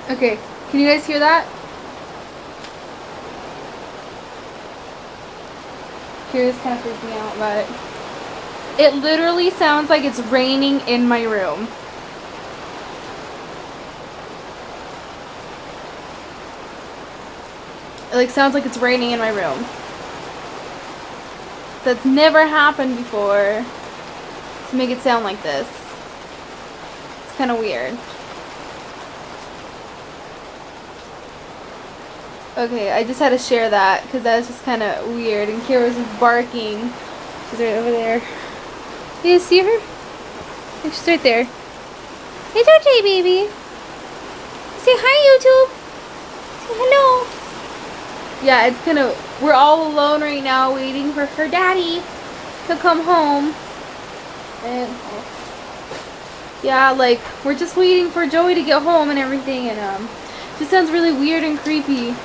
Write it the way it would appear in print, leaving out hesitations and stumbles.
Okay, can you guys hear that? Kira's kind of freaking out about it. It literally sounds like it's raining in my room. It like sounds like it's raining in my room. That's never happened before to make it sound like this. It's kind of weird. Okay, I just had to share that because that was just kind of weird. And Kira's just barking. She's right over there. You see her? She's right there. It's okay, baby. Say hi, YouTube. Say hello. Yeah, it's kind of... We're all alone right now waiting for her daddy to come home. And... yeah, like, we're just waiting for Joey to get home and everything. And, it just sounds really weird and creepy.